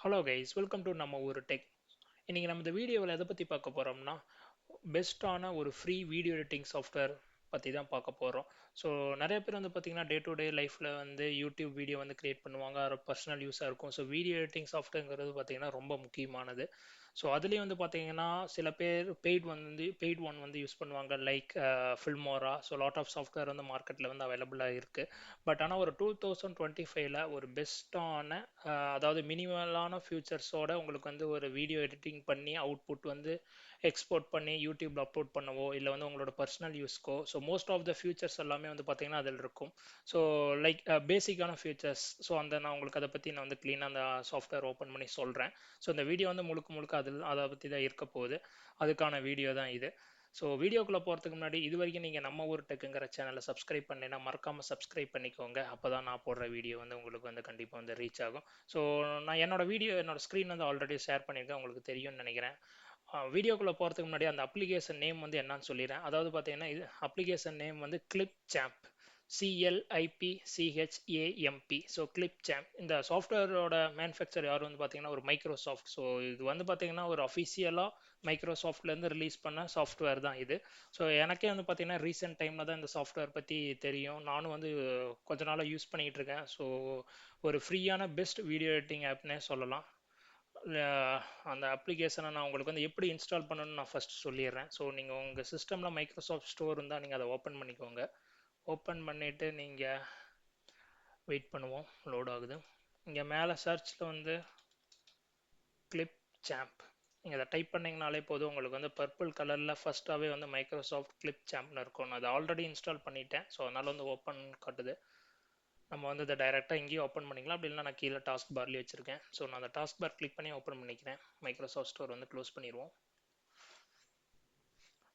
Hello guys, welcome to நம்ம ஒரு tech. இன்னைக்கு நம்ம இந்த வீடியோவில் எதை பற்றி பார்க்க போகிறோம்னா, பெஸ்ட்டான ஒரு ஃப்ரீ வீடியோ எடிட்டிங் சாஃப்ட்வேர் பற்றி தான் பார்க்க போகிறோம். ஸோ நிறைய பேர் வந்து பார்த்தீங்கன்னா டே டு டே லைஃப்பில் வந்து யூடியூப் வீடியோ வந்து கிரியேட் பண்ணுவாங்க, அது பர்சனல் யூஸாக இருக்கும். ஸோ வீடியோ எடிட்டிங் சாஃப்ட்வேர்ங்கிறது பார்த்தீங்கன்னா ரொம்ப முக்கியமானது. ஸோ அதுலேயும் வந்து பார்த்தீங்கன்னா சில பேர் பெய்ட் ஒன் வந்து யூஸ் பண்ணுவாங்க, like Filmora. So lot of software வந்து மார்க்கெட்டில் வந்து அவைலபிளாக இருக்குது. பட் ஆனால் ஒரு 2025ல் ஒரு பெஸ்ட்டான, அதாவது மினிமலான ஃபியூச்சர்ஸோட உங்களுக்கு வந்து ஒரு வீடியோ எடிட்டிங் பண்ணி அவுட்புட் வந்து எக்ஸ்போர்ட் பண்ணி யூடியூப்ல அப்லோட் பண்ணவோ இல்லை வந்து உங்களோட பர்சனல் யூஸ்க்கோ, so most of the futures எல்லாமே வந்து பார்த்தீங்கன்னா அதில் இருக்கும். ஸோ லைக் பேசிக்கான ஃபியூச்சர்ஸ். ஸோ நான் உங்களுக்கு அதை பற்றி நான் வந்து க்ளீனாக அந்த சாஃப்ட்வேர் ஓப்பன் பண்ணி சொல்கிறேன். ஸோ இந்த வீடியோ வந்து முழுக்க முழுக்க அதை பற்றி தான் இருக்க போகுது. அதுக்கான வீடியோ தான் இது. ஸோ வீடியோக்குள்ளே போகிறதுக்கு முன்னாடி இது வரைக்கும் நீங்கள் நம்ம ஊர் டெக்குங்கிற சேனலை சப்ஸ்கிரைப் பண்ணலைன்னா மறக்காமல் சப்ஸ்கிரைப் பண்ணிக்கோங்க. அப்போ தான் நான் போடுற வீடியோ வந்து உங்களுக்கு வந்து கண்டிப்பாக வந்து ரீச் ஆகும். ஸோ நான் என்னோட ஸ்க்ரீன் வந்து ஆல்ரெடி ஷேர் பண்ணியிருக்கேன், உங்களுக்கு தெரியும்னு நினைக்கிறேன். வீடியோக்குள்ளே போகிறதுக்கு முன்னாடி அந்த அப்ளிகேஷன் நேம் வந்து என்னன்னு சொல்லிடுறேன். அதாவது பார்த்தீங்கன்னா இது அப்ளிகேஷன் நேம் வந்து clip champ, CLIPCHAMP. So clip champ. இந்த சாஃப்ட்வேரோட மேனுஃபேக்சர் யார் வந்து பார்த்தீங்கன்னா ஒரு மைக்ரோசாஃப்ட். ஸோ இது வந்து பார்த்தீங்கன்னா ஒரு அஃபிஷியலாக மைக்ரோசாஃப்ட்லேருந்து ரிலீஸ் பண்ண சாஃப்ட்வேர் தான் இது. ஸோ எனக்கே வந்து பார்த்தீங்கன்னா ரீசெண்ட் டைமில் தான் இந்த சாஃப்ட்வேர் பற்றி தெரியும். நானும் வந்து கொஞ்ச நாளாக யூஸ் பண்ணிகிட்டு இருக்கேன். ஸோ ஒரு ஃப்ரீயான பெஸ்ட் வீடியோ எடிட்டிங் ஆப்னே சொல்லலாம். அந்த அப்ளிகேஷனை நான் உங்களுக்கு வந்து எப்படி இன்ஸ்டால் பண்ணணும்னு நான் ஃபர்ஸ்ட் சொல்லிடுறேன். ஸோ நீங்கள் உங்கள் சிஸ்டமில் மைக்ரோசாஃப்ட் ஸ்டோர் இருந்தால் நீங்கள் அதை ஓப்பன் பண்ணிக்கோங்க. ஓப்பன் பண்ணிவிட்டு நீங்கள் வெயிட் பண்ணுவோம், லோட் ஆகுது. இங்கே மேலே சர்ச்சில் வந்து கிளிப் சாம்ப் நீங்கள் அதை டைப் பண்ணிங்கனாலே போதும், உங்களுக்கு வந்து பர்பிள் கலரில் ஃபஸ்ட்டாகவே வந்து மைக்ரோசாஃப்ட் கிளிப் சாம்ப்னு இருக்கும். நான் அதை ஆல்ரெடி இன்ஸ்டால் பண்ணிட்டேன். ஸோ அதனால் வந்து ஓப்பன் காட்டுது. நம்ம வந்து இதை டைரெக்டாக இங்கேயும் ஓப்பன் பண்ணிக்கலாம், அப்படி இல்லைனா நான் கீழே டாஸ்க் பார்லேயே வச்சுருக்கேன். ஸோ நான் அந்த டாஸ்க் பார் கிளிக் பண்ணி ஓப்பன் பண்ணிக்கிறேன். மைக்ரோசாஃப்ட் ஸ்டோர் வந்து க்ளோஸ் பண்ணிடுவோம்.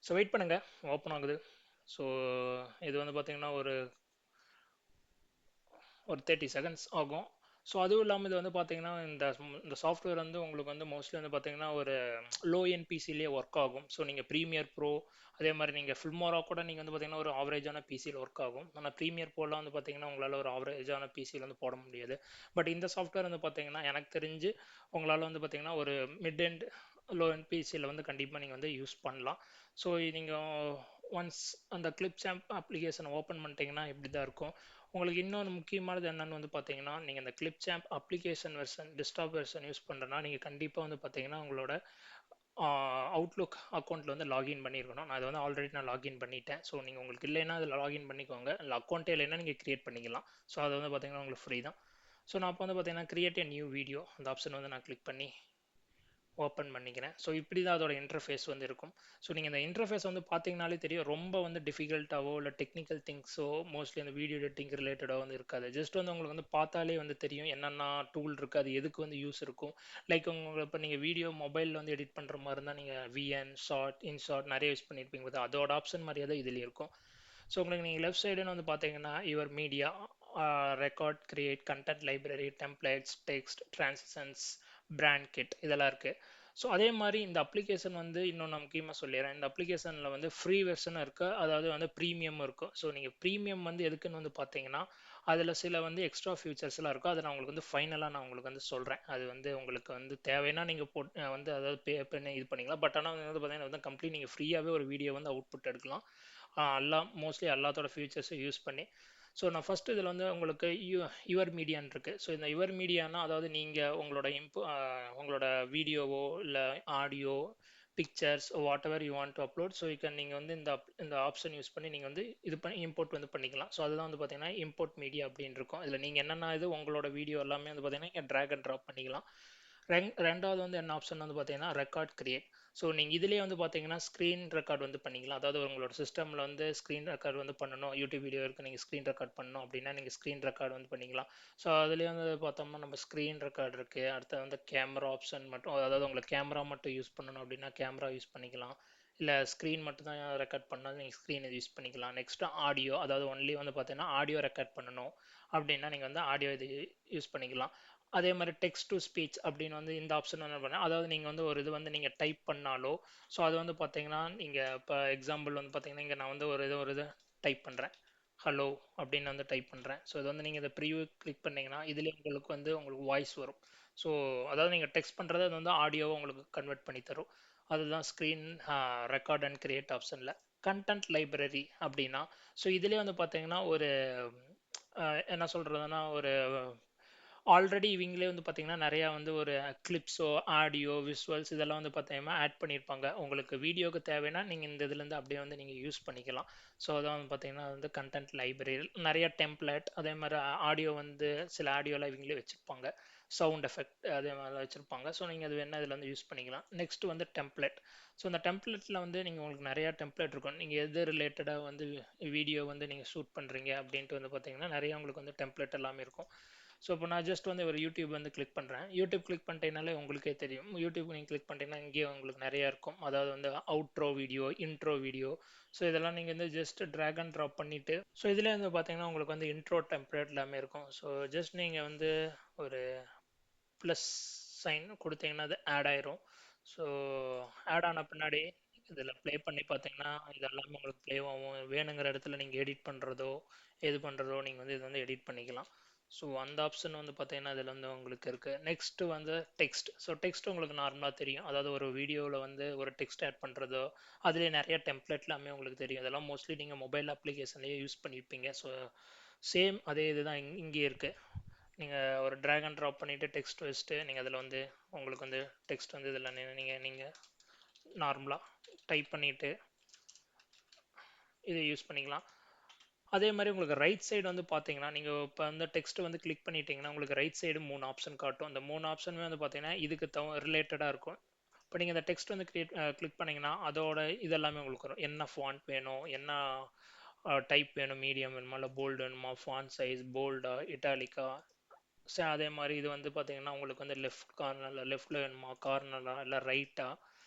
ஸோ வெயிட் பண்ணுங்கள், ஓப்பன் ஆகுது. ஸோ இது வந்து பார்த்தீங்கன்னா ஒரு ஒரு 30 செகண்ட்ஸ் ஆகும். ஸோ அதுவும் இல்லாமல் இது வந்து பார்த்தீங்கன்னா இந்த சாஃப்ட்வேர் வந்து உங்களுக்கு வந்து மோஸ்ட்லி வந்து பார்த்தீங்கன்னா ஒரு லோ என் பிசிலே ஒர்க் ஆகும். ஸோ நீங்கள் ப்ரீமியர் ப்ரோ, அதே மாதிரி நீங்கள் ஃபில்மோரா கூட நீங்கள் வந்து பார்த்தீங்கன்னா ஒரு ஆவரேஜான பிசியில் ஒர்க் ஆகும். ஆனால் ப்ரீமியர் ப்ரோலாம் வந்து பார்த்தீங்கன்னா உங்களால் ஒரு ஆவரேஜான பிசியில் வந்து போட முடியாது. பட் இந்த சாஃப்ட்வேர் வந்து பார்த்தீங்கன்னா எனக்கு தெரிஞ்சு உங்களால் வந்து பார்த்தீங்கன்னா ஒரு மிட் எண்ட் லோ எண்ட் பிசியில் வந்து கண்டிப்பாக நீங்கள் வந்து யூஸ் பண்ணலாம். ஸோ நீங்கள் ஒன்ஸ் அந்த கிளிப் சாம்ப் அப்ளிகேஷனை ஓப்பன் பண்ணிட்டீங்கன்னா இப்படி தான் இருக்கும். உங்களுக்கு இன்னொன்று முக்கியமானது என்னன்னு வந்து பார்த்தீங்கன்னா, நீங்கள் இந்த clip champ application version desktop version use பண்ணுறேன்னா நீங்கள் கண்டிப்பாக வந்து பார்த்தீங்கன்னா உங்களோட அவுட்லுக் அக்கௌண்ட்டில் வந்து லாகின் பண்ணியிருக்கணும். நான் அதை வந்து ஆல்ரெடி நான் லாகின் பண்ணிட்டேன். ஸோ நீங்கள் உங்களுக்கு இல்லைன்னா அதில் லாகின் பண்ணிக்கோங்க. இல்லை அக்கௌண்ட்டே இல்லைன்னா நீங்கள் கிரியேட் பண்ணிக்கலாம். ஸோ அது வந்து பார்த்தீங்கன்னா உங்களுக்கு ஃப்ரீ தான். ஸோ நான் இப்போ வந்து பார்த்தீங்கன்னா கிரியேட் எ நியூ வீடியோ அந்த ஆப்ஷன் வந்து நான் கிளிக் பண்ணி ஓப்பன் பண்ணிக்கிறேன். ஸோ இப்படி தான் அதோட இன்டர்ஃபேஸ் வந்து இருக்கும். ஸோ நீங்கள் இந்த இன்டர்ஃபேஸ் வந்து பார்த்தீங்கனாலே தெரியும், ரொம்ப வந்து டிஃபிகல்ட்டாவோ இல்லை டெக்னிக்கல் திங்ஸோ மோஸ்ட்லி அந்த வீடியோ எடிட்டிங் ரிலேட்டடாக வந்து இருக்காது. ஜஸ்ட் வந்து உங்களுக்கு வந்து பார்த்தாலே வந்து தெரியும் என்னென்ன டூல் இருக்குது, அது எதுக்கு வந்து யூஸ் இருக்கும். லைக் உங்களுக்கு இப்போ நீங்கள் வீடியோ மொபைலில் வந்து எடிட் பண்ணுற மாதிரி இருந்தால் நீங்கள் விஎன், ஷார்ட், இன்ஷார்ட் நிறைய யூஸ் பண்ணியிருப்பீங்க. அதோட ஆப்ஷன் மாதிரியே தான் இதுலேயும் இருக்கும். ஸோ உங்களுக்கு நீங்கள் லெஃப்ட் சைடுன்னு வந்து பார்த்தீங்கன்னா your media, record, create, content library, templates, text, transitions, brand kit இதெல்லாம் இருக்குது. ஸோ அதே மாதிரி இந்த அப்ளிகேஷன் வந்து இன்னும் நான் முக்கியமாக சொல்லிடுறேன். இந்த அப்ளிகேஷனில் வந்து ஃப்ரீ வெர்ஷனும் இருக்குது, அதாவது வந்து ப்ரீமியம் இருக்கும். ஸோ நீங்கள் ப்ரீமியம் வந்து எதுக்குன்னு வந்து பார்த்தீங்கன்னா அதில் சில வந்து எக்ஸ்ட்ரா ஃபியூச்சர்ஸ்லாம் இருக்கும். அதை நான் உங்களுக்கு வந்து ஃபைனலாக நான் உங்களுக்கு வந்து சொல்கிறேன். அது வந்து உங்களுக்கு வந்து தேவைன்னா நீங்கள் வந்து அதாவது பே பண்ணி இது பண்ணிக்கலாம். பட் ஆனால் வந்து பார்த்தீங்கன்னா வந்து கம்ப்ளீட் நீங்கள் ஃப்ரீயாகவே ஒரு வீடியோ வந்து அவுட்புட் எடுக்கலாம். மோஸ்ட்லி எல்லாத்தோட ஃபியூச்சர்ஸை யூஸ் பண்ணி. ஸோ நான் ஃபஸ்ட்டு இதில் வந்து உங்களுக்கு யுவர் மீடியான்னு இருக்குது. ஸோ இந்த யுவர் மீடியானா அதாவது நீங்கள் உங்களோட வீடியோவோ இல்லை audio, pictures, what ever you want to upload. So நீங்கள் வந்து இந்த ஆப்ஷன் யூஸ் பண்ணி நீங்கள் வந்து இது பண்ணி இம்போர்ட் வந்து பண்ணிக்கலாம். ஸோ அதுதான் வந்து பார்த்தீங்கன்னா இம்போர்ட் மீடியா அப்படின்னு இருக்கும். இதில் நீங்கள் என்னென்ன உங்களோட வீடியோ எல்லாமே வந்து பார்த்தீங்கன்னா இங்கே ட்ராக் அண்ட் ட்ராப் பண்ணிக்கலாம். ரெண்டாவது வந்து என்ன ஆப்ஷன் வந்து பார்த்தீங்கன்னா ரெக்கார்ட் கிரியேட். ஸோ நீங்கள் இதிலே வந்து பார்த்தீங்கன்னா ஸ்க்ரீன் ரெக்கார்ட் வந்து பண்ணிக்கலாம். அதாவது உங்களோட சிஸ்டமில் வந்து ஸ்க்ரீன் ரெக்கார்ட் வந்து பண்ணணும், யூடியூப் வீடியோ இருக்குது, நீங்கள் ஸ்க்ரீன் ரெக்கார்ட் பண்ணணும் அப்படின்னா நீங்கள் ஸ்க்ரீன் ரெக்கார்ட் வந்து பண்ணிக்கலாம். ஸோ அதுலேயே வந்து பார்த்தோம்னா நம்ம ஸ்க்ரீன் ரெக்கார்ட் இருக்குது. அடுத்து வந்து கேமரா ஆப்ஷன் மட்டும், அதாவது உங்களுக்கு கேமரா மட்டும் யூஸ் பண்ணணும் அப்படின்னா கேமரா யூஸ் பண்ணிக்கலாம். இல்லை ஸ்க்ரீன் மட்டும் தான் ரெக்கார்ட் பண்ணாலும் நீங்கள் ஸ்க்ரீன் இது யூஸ் பண்ணிக்கலாம். நெக்ஸ்ட்டு ஆடியோ, அதாவது ஒன்லி வந்து பார்த்தீங்கன்னா ஆடியோ ரெக்கார்ட் பண்ணணும் அப்படின்னா நீங்கள் வந்து ஆடியோ இது யூஸ் பண்ணிக்கலாம். அதே மாதிரி டெக்ஸ்ட் டு ஸ்பீச் அப்படின்னு வந்து இந்த ஆப்ஷன் என்ன பண்ணேன், அதாவது நீங்கள் வந்து ஒரு இது வந்து நீங்கள் டைப் பண்ணாலோ, ஸோ அது வந்து பார்த்தீங்கன்னா நீங்கள் இப்போ எக்ஸாம்பிள் வந்து பார்த்தீங்கன்னா இங்கே நான் வந்து ஒரு இது டைப் பண்ணுறேன். ஹலோ அப்படின்னு வந்து டைப் பண்ணுறேன். ஸோ இது வந்து நீங்கள் இந்த ப்ரிவியூ கிளிக் பண்ணீங்கன்னா இதுலேயே உங்களுக்கு வந்து உங்களுக்கு வாய்ஸ் வரும். ஸோ அதாவது நீங்கள் டெக்ஸ்ட் பண்ணுறது அது வந்து ஆடியோவை உங்களுக்கு கன்வெர்ட் பண்ணி தரும். அதுதான் ஸ்க்ரீன் ரெக்கார்ட் அண்ட் கிரியேட் ஆப்ஷனில். கண்டென்ட் லைப்ரரி அப்படின்னா, ஸோ இதுலேயே வந்து பார்த்தீங்கன்னா ஒரு என்ன சொல்கிறதுனா ஒரு ஆல்ரெடி இவங்களே வந்து பார்த்தீங்கன்னா நிறையா வந்து ஒரு கிளிப்ஸோ ஆடியோ விஷுவல்ஸ் இதெல்லாம் வந்து பார்த்தீங்கன்னா ஆட் பண்ணியிருப்பாங்க. உங்களுக்கு வீடியோக்கு தேவைன்னா நீங்கள் இந்த இதுலேருந்து அப்படியே வந்து நீங்கள் யூஸ் பண்ணிக்கலாம். ஸோ அதான் வந்து பார்த்தீங்கன்னா வந்து கண்டென்ட் லைப்ரரி நிறைய டெம்ப்ளேட், அதே மாதிரி ஆடியோ வந்து சில ஆடியோலாம் இவங்களே வச்சுருப்பாங்க, சவுண்ட் எஃபெக்ட் அதே மாதிரிலாம் வச்சுருப்பாங்க. ஸோ நீங்கள் அது வேணால் இதில் வந்து யூஸ் பண்ணிக்கலாம். நெக்ஸ்ட் வந்து டெம்ப்ளேட். ஸோ இந்த டெம்ப்ளேட்டில் வந்து நீங்கள் உங்களுக்கு நிறையா டெம்ப்ளேட் இருக்கும். நீங்கள் எது ரிலேட்டடாக வந்து வீடியோ வந்து நீங்கள் ஷூட் பண்ணுறீங்க அப்படின்ட்டு வந்து பார்த்தீங்கன்னா நிறைய உங்களுக்கு வந்து டெம்ப்ளேட் எல்லாமே இருக்கும். ஸோ இப்போ நான் ஜஸ்ட் வந்து ஒரு யூடியூப் வந்து கிளிக் பண்ணுறேன். யூடியூப் கிளிக் பண்ணிட்டேனாலே உங்களுக்கே தெரியும். யூடியூப் நீங்கள் கிளிக் பண்ணிட்டீங்கன்னா இங்கேயே உங்களுக்கு நிறையா இருக்கும். அதாவது வந்து outro video, intro video. So இதெல்லாம் நீங்கள் வந்து ஜஸ்ட் ட்ராக் அண்ட் ட்ராப் பண்ணிவிட்டு, ஸோ இதில் வந்து பார்த்தீங்கன்னா உங்களுக்கு வந்து இன்ட்ரோ டெம்ப்ளேட் எல்லாமே இருக்கும். ஸோ ஜஸ்ட் நீங்கள் வந்து ஒரு ப்ளஸ் சைன் கொடுத்தீங்கன்னா அது ஆட் ஆயிரும். ஸோ ஆட் ஆன பின்னாடி இதில் ப்ளே பண்ணி பார்த்தீங்கன்னா இது எல்லாமே உங்களுக்கு ப்ளே ஆகும். வேணுங்கிற இடத்துல நீங்கள் எடிட் பண்ணுறதோ எது பண்ணுறதோ நீங்கள் வந்து இது வந்து எடிட் பண்ணிக்கலாம். ஸோ அந்த ஆப்ஷன் வந்து பார்த்தீங்கன்னா இதில் வந்து உங்களுக்கு இருக்குது. நெக்ஸ்ட்டு வந்து டெக்ஸ்ட். ஸோ டெக்ஸ்ட் உங்களுக்கு நார்மலாக தெரியும். அதாவது ஒரு வீடியோவில் வந்து ஒரு டெக்ஸ்ட் ஆட் பண்ணுறதோ அதுலேயே நிறைய டெம்ப்ளேட் எல்லாமே உங்களுக்கு தெரியும். இதெல்லாம் மோஸ்ட்லி நீங்கள் மொபைல் அப்ளிகேஷன்லேயே யூஸ் பண்ணியிருப்பீங்க. ஸோ சேம் அதே இதுதான் இங்கே இருக்குது. நீங்கள் ஒரு ட்ராக் அண்ட் ட்ராப் பண்ணிவிட்டு டெக்ஸ்ட் வச்சுட்டு நீங்கள் அதில் வந்து உங்களுக்கு வந்து டெக்ஸ்ட் வந்து இதில் நீங்கள் நார்மலாக டைப் பண்ணிவிட்டு இதை யூஸ் பண்ணிக்கலாம். அதே மாதிரி உங்களுக்கு ரைட் சைடு வந்து பார்த்தீங்கன்னா நீங்கள் இப்போ வந்து டெக்ஸ்ட் வந்து கிளிக் பண்ணிட்டீங்கன்னா உங்களுக்கு ரைட் சைடு 3 ஆப்ஷன் காட்டும். அந்த 3 ஆப்ஷனுமே வந்து பார்த்தீங்கன்னா இதுக்கு ரிலேட்டடாக இருக்கும். இப்போ நீங்கள் இந்த டெக்ஸ்ட் வந்து கிளிக் பண்ணிங்கன்னா அதோட இதெல்லாமே உங்களுக்கு வரும். என்ன ஃபாண்ட் வேணும், என்ன டைப் வேணும், மீடியம் வேணுமா, இல்லை போல்டு வேணுமா, ஃபாண்ட் சைஸ் போல்டா இட்டாலிக்கா. சரி அதே மாதிரி இது வந்து பார்த்தீங்கன்னா உங்களுக்கு வந்து லெஃப்ட் கார்னரில் லெஃப்டில் வேணுமா, கார்னரா இல்லை ரைட்டா.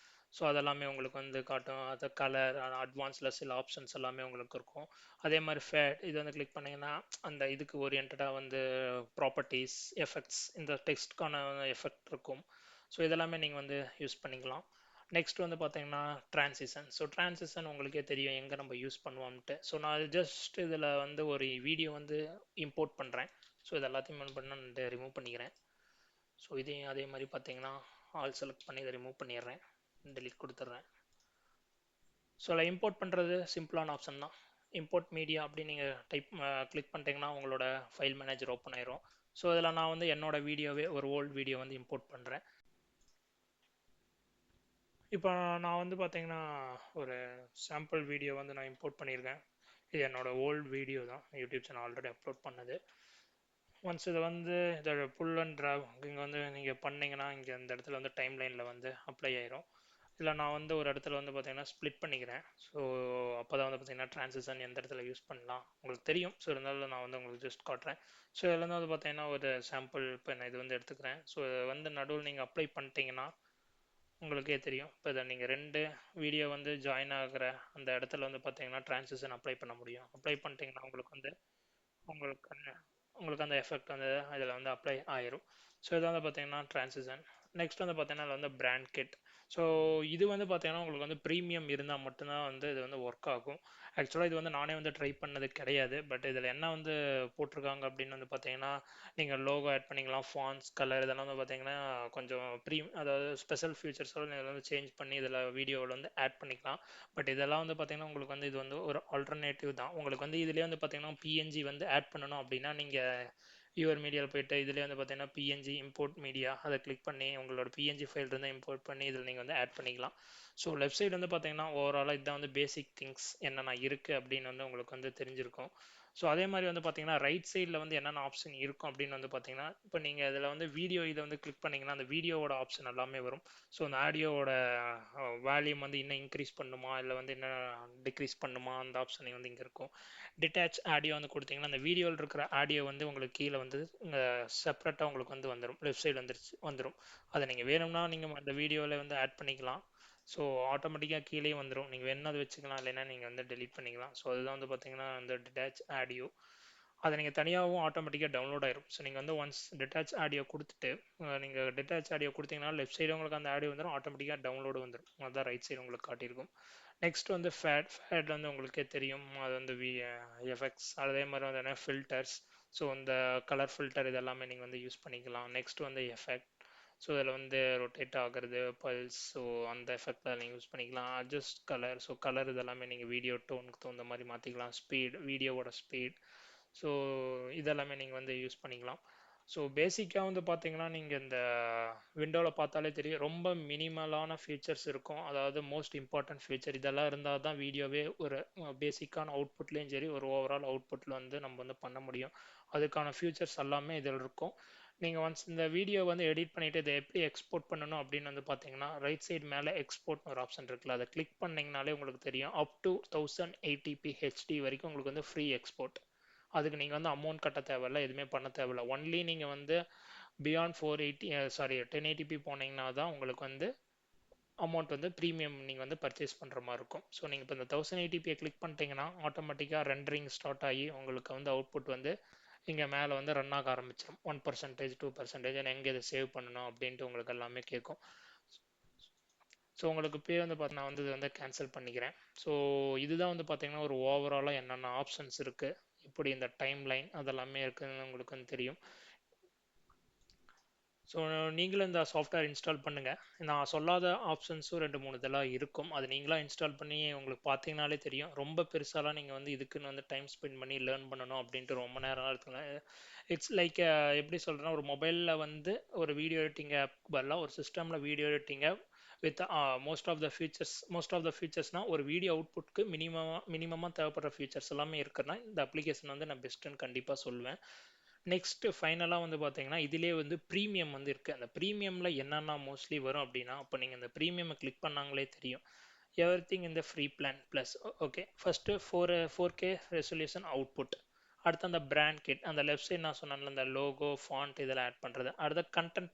ஸோ அதெல்லாமே உங்களுக்கு வந்து காட்டும். அது கலர் அட்வான்ஸில் சில ஆப்ஷன்ஸ் எல்லாமே உங்களுக்கு இருக்கும். அதே மாதிரி ஃபேட் இது வந்து கிளிக் பண்ணிங்கன்னா அந்த இதுக்கு ஓரியன்டாக வந்து ப்ராப்பர்ட்டிஸ் எஃபெக்ட்ஸ் இந்த டெக்ஸ்ட்கான எஃபெக்ட் இருக்கும். ஸோ இதெல்லாமே நீங்கள் வந்து யூஸ் பண்ணிக்கலாம். நெக்ஸ்ட் வந்து பார்த்தீங்கன்னா ட்ரான்சிஷன். ஸோ ட்ரான்சிஷன் உங்களுக்கே தெரியும் எங்கே நம்ம யூஸ் பண்ணுவோம்ட்டு. ஸோ நான் ஜஸ்ட் இதில் வந்து ஒரு வீடியோ வந்து இம்போர்ட் பண்ணுறேன். ஸோ இது எல்லாத்தையும் பண்ண ரிமூவ் பண்ணிக்கிறேன். ஸோ இதையும் அதே மாதிரி பார்த்தீங்கன்னா ஆல் செலக்ட் பண்ணி இதை ரிமூவ் பண்ணிடுறேன், டெலிட் கொடுத்துட்றேன். ஸோ அதில் இம்போர்ட் பண்ணுறது சிம்பிளான ஆப்ஷன் தான். இம்போர்ட் மீடியா அப்படின்னு நீங்கள் கிளிக் பண்ணிட்டீங்கன்னா உங்களோட ஃபைல் மேனேஜர் ஓப்பன் ஆயிரும். ஸோ இதில் நான் வந்து என்னோட வீடியோவே ஒரு ஓல்டு வீடியோ வந்து இம்போர்ட் பண்ணுறேன். இப்போ நான் வந்து பார்த்தீங்கன்னா ஒரு சாம்பிள் வீடியோ வந்து நான் இம்போர்ட் பண்ணியிருக்கேன். இது என்னோட ஓல்டு வீடியோ தான், யூடியூப் சேனல் ஆல்ரெடி அப்லோட் பண்ணது. ஒன்ஸ் இதை வந்து இதோட புல் அண்ட் ட்ராக் இங்கே வந்து நீங்கள் பண்ணிங்கன்னா இங்கே இந்த இடத்துல வந்து டைம் லைனில் வந்து அப்ளை ஆயிரும். இல்லை நான் வந்து ஒரு இடத்துல வந்து பார்த்தீங்கன்னா ஸ்ப்ளிட் பண்ணிக்கிறேன். ஸோ அப்போ தான் வந்து பார்த்தீங்கன்னா ட்ரான்சிஷன் எந்த இடத்துல யூஸ் பண்ணலாம் உங்களுக்கு தெரியும். ஸோ இருந்தாலும் நான் வந்து உங்களுக்கு ஜஸ்ட் காட்டுறேன். ஸோ இதில் வந்து பார்த்தீங்கன்னா ஒரு சாம்பிள் இப்போ நான் இது வந்து எடுத்துக்கிறேன். ஸோ இதை வந்து நடுவில் நீங்கள் அப்ளை பண்ணிட்டீங்கன்னா உங்களுக்கே தெரியும். இப்போ இதை நீங்கள் 2 வீடியோ வந்து ஜாயின் ஆகிற அந்த இடத்துல வந்து பார்த்தீங்கன்னா ட்ரான்சிஷன் அப்ளை பண்ண முடியும். அப்ளை பண்ணிட்டீங்கன்னா உங்களுக்கு வந்து உங்களுக்கு உங்களுக்கு அந்த எஃபெக்ட் வந்து இதில் வந்து அப்ளை ஆயிரும். ஸோ இது வந்து பார்த்தீங்கன்னா ட்ரான்சிஷன். நெக்ஸ்ட் வந்து பார்த்தீங்கன்னா இது வந்து பிராண்ட் கிட். ஸோ இது வந்து பார்த்தீங்கன்னா உங்களுக்கு வந்து ப்ரீமியம் இருந்தால் மட்டும்தான் வந்து இது வந்து ஒர்க் ஆகும். ஆக்சுவலாக இது வந்து நானே வந்து ட்ரை பண்ணது கிடையாது. பட் இதில் என்ன வந்து போட்டிருக்காங்க அப்படின்னு வந்து பார்த்தீங்கன்னா நீங்கள் லோகோ ஆட் பண்ணிக்கலாம், ஃபாண்ட்ஸ் கலர் இதெல்லாம் வந்து பார்த்தீங்கன்னா கொஞ்சம் அதாவது ஸ்பெஷல் ஃபீச்சர்ஸோட நீங்கள் வந்து சேஞ்ச் பண்ணி இதில் வீடியோவில் வந்து ஆட் பண்ணிக்கலாம். பட் இதெல்லாம் வந்து பார்த்தீங்கன்னா உங்களுக்கு வந்து இது வந்து ஒரு ஆல்டர்னேட்டிவ் தான். உங்களுக்கு வந்து இதுலேயே வந்து பார்த்தீங்கன்னா பிஎன்ஜி வந்து ஆட் பண்ணணும் அப்படின்னா நீங்கள் யுவர் மீடியாவில் போய்ட்டு இதுலேயே வந்து பார்த்தீங்கன்னா பிஎன்ஜி இம்போர்ட் மீடியா அதை கிளிக் பண்ணி உங்களோட பிஎன்ஜி ஃபைல் இருந்தால் இம்போர்ட் பண்ணி இதில் நீங்கள் வந்து ஆட் பண்ணிக்கலாம். ஸோ லெஃப்ட் சைடு வந்து பார்த்தீங்கன்னா ஓவராலாக இதுதான் வந்து பேசிக் திங்ஸ் என்னென்ன இருக்குது அப்படின்னு வந்து உங்களுக்கு வந்து தெரிஞ்சிருக்கும். ஸோ அதே மாதிரி வந்து பார்த்தீங்கன்னா ரைட் சைடில் வந்து என்னென்ன ஆப்ஷன் இருக்கும் அப்படின்னு வந்து பார்த்தீங்கன்னா இப்போ நீங்கள் இதில் வந்து வீடியோ இதை வந்து கிளிக் பண்ணிங்கன்னா அந்த வீடியோவோட ஆப்ஷன் எல்லாமே வரும். ஸோ அந்த ஆடியோவோட வால்யூம் வந்து இன்னும் இன்க்ரீஸ் பண்ணுமா இல்லை வந்து என்ன டிக்ரீஸ் பண்ணுமா அந்த ஆப்ஷன் வந்து இங்கே இருக்கும். டிட்டாச் ஆடியோ வந்து கொடுத்தீங்கன்னா அந்த வீடியோவில் இருக்கிற ஆடியோ வந்து உங்களுக்கு கீழே வந்து செப்பரேட்டாக உங்களுக்கு வந்து வந்துடும், லெஃப்ட் சைடு வந்துடும். அதை நீங்கள் வேணும்னா நீங்கள் அந்த வீடியோவில் வந்து ஆட் பண்ணிக்கலாம். ஸோ ஆட்டோமேட்டிக்காக கீழே வந்துடும். நீங்கள் வேணும்னா அதை வச்சுக்கலாம், இல்லைன்னா நீங்கள் வந்து டெலீட் பண்ணிக்கலாம். ஸோ அதுதான் வந்து பார்த்தீங்கன்னா அந்த டிட்டாச் ஆடியோ. அதை நீங்கள் தனியாகவும் ஆட்டோமேட்டிக்காக டவுன்லோட் ஆயிரும். ஸோ நீங்கள் வந்து ஒன்ஸ் டிட்டாச் ஆடியோ கொடுத்துட்டு நீங்கள் டிட்டாச் ஆடியோ கொடுத்தீங்கன்னா லெஃப்ட் சைடு உங்களுக்கு அந்த ஆடியோ வந்துடும், ஆட்டோமேட்டிக்காக டவுன்லோடு வந்துடும். அதுதான் ரைட் சைடு உங்களுக்கு காட்டியிருக்கும். நெக்ஸ்ட் வந்து ஃபேட் வந்து உங்களுக்கே தெரியும், அது வந்து எஃபெக்ட்ஸ், அதே மாதிரி வந்து ஃபில்டர்ஸ். ஸோ இந்த கலர் ஃபில்டர் இதெல்லாமே நீங்கள் வந்து யூஸ் பண்ணிக்கலாம். நெக்ஸ்ட் வந்து எஃபெக்ட். ஸோ இதில் வந்து ரொட்டேட் ஆகுறது, பல்ஸ், ஸோ அந்த எஃபெக்டில் நீங்கள் யூஸ் பண்ணிக்கலாம். அட்ஜஸ்ட் கலர், ஸோ கலர் இதெல்லாமே நீங்கள் வீடியோ டோனுக்கு தகுந்த மாதிரி மாற்றிக்கலாம். ஸ்பீட், வீடியோவோட ஸ்பீட், ஸோ இதெல்லாமே நீங்கள் வந்து யூஸ் பண்ணிக்கலாம். ஸோ பேசிக்காக வந்து பார்த்தீங்கன்னா நீங்கள் இந்த விண்டோவில் பார்த்தாலே தெரியும், ரொம்ப மினிமலான ஃபீச்சர்ஸ் இருக்கும். அதாவது மோஸ்ட் இம்பார்ட்டன்ட் ஃபீச்சர் இதெல்லாம் இருந்தால் தான் வீடியோவே ஒரு பேசிக்கான அவுட்புட்லேயும் சரி, ஒரு ஓவரால் அவுட்புட்டில் வந்து நம்ம வந்து பண்ண முடியும். அதுக்கான ஃபியூச்சர்ஸ் எல்லாமே இதில் இருக்கும். நீங்கள் ஒன்ஸ் இந்த வீடியோ வந்து எடிட் பண்ணிவிட்டு இதை எப்படி எக்ஸ்போர்ட் பண்ணணும் அப்படின்னு வந்து பார்த்தீங்கன்னா, ரைட் சைடு மேலே எக்ஸ்போர்ட்னு ஒரு ஆப்ஷன் இருக்குல்ல, அதை கிளிக் பண்ணிங்கனாலே உங்களுக்கு தெரியும். அப் டு 1080p ஹெச்டி வரைக்கும் உங்களுக்கு வந்து ஃப்ரீ எக்ஸ்போர்ட். அதுக்கு நீங்கள் வந்து அமௌண்ட் கட்ட தேவையில்ல, எதுவுமே பண்ண தேவையில்ல. ஒன்லி நீங்கள் வந்து பியாண்ட் 1080p போனீங்கன்னா தான் உங்களுக்கு வந்து அமௌண்ட் வந்து ப்ரீமியம் நீங்கள் வந்து பர்ச்சேஸ் பண்ணுற மாதிரி இருக்கும். ஸோ நீங்கள் இப்போ இந்த 1080p கிளிக் பண்ணிட்டீங்கன்னா ஆட்டோமேட்டிக்காக ரெண்டரிங் ஸ்டார்ட் ஆகி உங்களுக்கு வந்து அவுட்புட் வந்து இங்கே மேலே வந்து ரன் ஆக ஆரம்பிச்சிடும். 1%, 2%, எங்கே இதை சேவ் பண்ணணும் அப்படின்ட்டு உங்களுக்கு எல்லாமே கேட்கும். ஸோ உங்களுக்கு பே வந்து பார்த்து நான் வந்து இது வந்து கேன்சல் பண்ணிக்கிறேன். ஸோ இதுதான் வந்து பார்த்தீங்கன்னா ஒரு ஓவராலாக என்னென்ன ஆப்ஷன்ஸ் இருக்குது, இப்படி இந்த டைம் லைன் அதெல்லாமே இருக்குதுன்னு உங்களுக்கு வந்து தெரியும். ஸோ நீங்களும் இந்த சாஃப்ட்வேர் இன்ஸ்டால் பண்ணுங்கள். நான் சொல்லாத ஆப்ஷன்ஸும் 2-3 இதெல்லாம் இருக்கும். அது நீங்களாக இன்ஸ்டால் பண்ணி உங்களுக்கு பார்த்தீங்கனாலே தெரியும். ரொம்ப பெருசாலாம் நீங்கள் வந்து இதுக்குன்னு வந்து டைம் ஸ்பெண்ட் பண்ணி லேர்ன் பண்ணணும் அப்படின்ட்டு ரொம்ப நேரம் இருக்குங்க. இட்ஸ் லைக் எப்படி சொல்கிறேன்னா, ஒரு மொபைலில் வந்து ஒரு வீடியோ எடிட்டிங் ஆப் பதிலாக ஒரு சிஸ்டமில் video editing app with most of the ஃபீச்சர்ஸ்னால் ஒரு வீடியோ அவுட்புட்க்கு மினிமமாக தேவைப்படுற ஃபீச்சர்ஸ் எல்லாமே இருக்குன்னா இந்த அப்ளிகேஷன் வந்து நான் பெஸ்ட்டுன்னு கண்டிப்பாக சொல்லுவேன். நெக்ஸ்ட் ஃபைனலாக வந்து பார்த்தீங்கன்னா இதிலே வந்து ப்ரீமியம் வந்து இருக்குது. அந்த ப்ரீமியமில் என்னென்ன மோஸ்ட்லி வரும் அப்படின்னா, அப்போ நீங்கள் இந்த ப்ரீமியம் கிளிக் பண்ணாங்களே தெரியும், எவ்ரிதிங் இந்த free plan plus. Okay, first 4K resolution output. அடுத்து அந்த பிராண்ட் கிட், அந்த லெஃப்ட் சைட் நான் சொன்னேன்ல இந்த லோகோ ஃபாண்ட் இதெல்லாம் ஆட் பண்ணுறது. அடுத்த கண்டென்ட்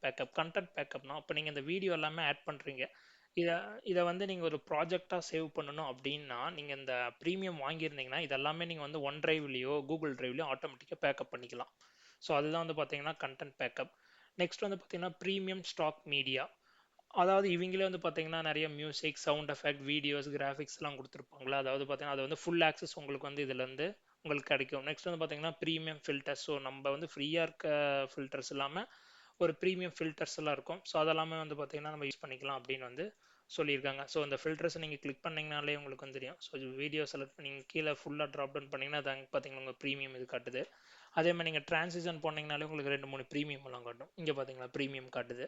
பேக்கப்னா இப்போ நீங்கள் இந்த வீடியோ எல்லாமே ஆட் பண்ணுறீங்க, இதை இதை வந்து நீங்கள் ஒரு ப்ராஜெக்டாக சேவ் பண்ணணும் அப்படின்னா நீங்கள் இந்த ப்ரீமியம் வாங்கியிருந்தீங்கன்னா இதெல்லாமே நீங்கள் வந்து ஒன் டிரைவ்லேயோ கூகுள் டிரைவ்லையோ ஆட்டோமேட்டிக்காக பேக்கப் பண்ணிக்கலாம். ஸோ அதுதான் வந்து பார்த்தீங்கன்னா கண்டென்ட் பேக்கப். நெக்ஸ்ட் வந்து பார்த்தீங்கன்னா ப்ரீமியம் ஸ்டாக் மீடியா. அதாவது இவங்களே வந்து பார்த்தீங்கன்னா நிறைய மியூசிக், சவுண்ட் எஃபெக்ட், வீடியோஸ், கிராஃபிக்ஸ்லாம் கொடுத்துருப்பாங்களா. அதாவது பார்த்தீங்கன்னா அது வந்து ஃபுல் ஆக்சஸ் உங்களுக்கு வந்து இதுலேருந்து உங்களுக்கு கிடைக்கும். நெக்ஸ்ட் வந்து பார்த்தீங்கன்னா ப்ரீமியம் ஃபில்டர்ஸ். ஸோ நம்ம வந்து ஃப்ரீயாக இருக்க ஃபில்டர்ஸ் இல்லாமல் ஒரு ப்ரீமியம் ஃபில்டர்ஸ் எல்லாம் இருக்கும். ஸோ அதெல்லாமே வந்து பார்த்தீங்கன்னா நம்ம யூஸ் பண்ணிக்கலாம் அப்படின்னு வந்து சொல்லியிருக்காங்க. ஸோ அந்த ஃபில்டர்ஸ் நீங்கள் கிளிக் பண்ணிங்கனாலே உங்களுக்கு வந்து தெரியும். ஸோ வீடியோ செலக்ட் பண்ணி கீழே ஃபுல்லாக ட்ராப் டவுன் பண்ணிங்கன்னா அது அங்கே பார்த்தீங்கன்னா உங்கள் ப்ரீமியம் இது காட்டுது. அதே மாதிரி நீங்கள் டிரான்சிஷன் போனீங்கனாலே உங்களுக்கு 2-3 ப்ரீமியம் எல்லாம் காட்டும். இங்கே பார்த்தீங்களா ப்ரீமியம் காட்டுது.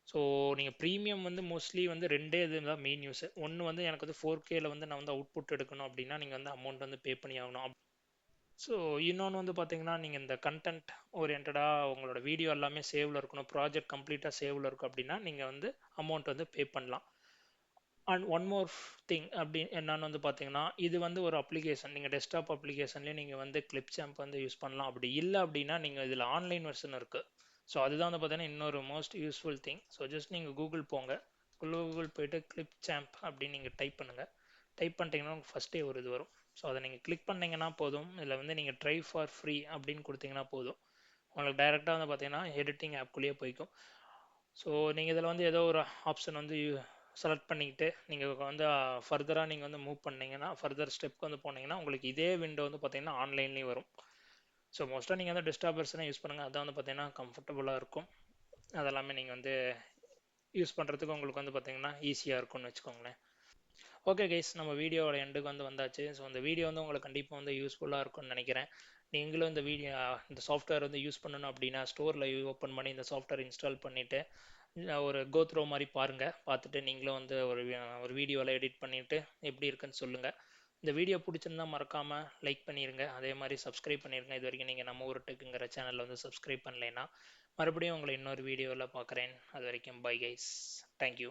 ஸோ நீங்கள் ப்ரீமியம் வந்து மோஸ்ட்லி வந்து ரெண்டே இது தான் மெயின் யூஸ். ஒன்று வந்து எனக்கு வந்து 4Kல வந்து நான் வந்து அவுட்புட் எடுக்கணும் அப்படின்னா நீங்கள் வந்து அமௌண்ட் வந்து பே பண்ணி ஆகணும். ஸோ இன்னொன்று வந்து பார்த்தீங்கன்னா நீங்கள் இந்த கண்டென்ட் ஓரியன்டாக உங்களோட வீடியோ எல்லாமே சேவில் இருக்கணும், ப்ராஜெக்ட் கம்ப்ளீட்டாக சேவில் இருக்கும் அப்படின்னா நீங்கள் வந்து அமௌண்ட் வந்து பே பண்ணலாம். அண்ட் ஒன் மோர் திங் அப்படி என்னன்னு வந்து பார்த்தீங்கன்னா, இது வந்து ஒரு அப்ளிகேஷன். நீங்கள் டெஸ்க்டாப் அப்ளிகேஷன்லேயே நீங்கள் வந்து கிளிப் சாம்ப் வந்து யூஸ் பண்ணலாம். அப்படி இல்லை அப்படின்னா நீங்கள் இதில் ஆன்லைன் வெர்ஷன் இருக்குது. ஸோ அதுதான் வந்து பார்த்தீங்கன்னா இன்னொரு most useful thing. So just நீங்கள் கூகுள் போங்க, கூகுள் போயிட்டு கிளிப் சாம்ப் அப்படின்னு நீங்கள் டைப் பண்ணுங்கள். டைப் பண்ணிட்டீங்கன்னா உங்களுக்கு ஃபஸ்ட்டே ஒரு இது வரும். ஸோ அதை நீங்கள் கிளிக் பண்ணிங்கன்னா போதும். இதில் வந்து நீங்கள் ட்ரை ஃபார் ஃப்ரீ அப்படின்னு கொடுத்தீங்கன்னா போதும், உங்களுக்கு டைரெக்டாக வந்து பார்த்தீங்கன்னா எடிட்டிங் ஆப்குள்ளேயே போய்க்கும். ஸோ நீங்கள் இதில் வந்து ஏதோ ஒரு ஆப்ஷன் வந்து செலக்ட் பண்ணிக்கிட்டு நீங்கள் வந்து ஃபர்தராக நீங்கள் வந்து மூவ் பண்ணிங்கன்னா, ஃபர்தர் ஸ்டெப்க்கு வந்து போனீங்கன்னா உங்களுக்கு இதே விண்டோ வந்து பார்த்தீங்கன்னா ஆன்லைன்லேயும் வரும். ஸோ மோஸ்ட்டாக நீங்கள் வந்து டெஸ்க்டாப் வெர்ஷனை யூஸ் பண்ணுங்கள், அதான் வந்து பார்த்தீங்கன்னா கம்ஃபர்டபுளாக இருக்கும். அதெல்லாமே நீங்கள் வந்து யூஸ் பண்ணுறதுக்கு உங்களுக்கு வந்து பார்த்தீங்கன்னா ஈஸியாக இருக்கும்னு வச்சுக்கோங்களேன். ஓகே கைஸ், நம்ம வீடியோவோட எண்டுக்கு வந்து வந்தாச்சு. ஸோ இந்த வீடியோ வந்து உங்களுக்கு கண்டிப்பாக வந்து யூஸ்ஃபுல்லாக இருக்கும்னு நினைக்கிறேன். நீங்களும் இந்த சாஃப்ட்வேர் வந்து யூஸ் பண்ணணும் அப்படின்னா ஸ்டோரில் ஓப்பன் பண்ணி இந்த சாஃப்ட்வேர் இன்ஸ்டால் பண்ணிவிட்டு ஒரு கோத்ரோ மாதிரி பாருங்கள். பார்த்துட்டு நீங்களும் வந்து ஒரு வீடியோவில் எடிட் பண்ணிவிட்டு எப்படி இருக்குன்னு சொல்லுங்கள். இந்த வீடியோ பிடிச்சிருந்தா மறக்காமல் லைக் பண்ணிடுங்க. அதே மாதிரி சப்ஸ்கிரைப் பண்ணிடுங்க. இது வரைக்கும் நீங்கள் நம்ம ஊர் டெக்குங்கிற சேனலில் வந்து சப்ஸ்கிரைப் பண்ணலைன்னா. மறுபடியும் உங்களை இன்னொரு வீடியோவில் பார்க்குறேன். அது வரைக்கும் பை கைஸ், தேங்க்யூ.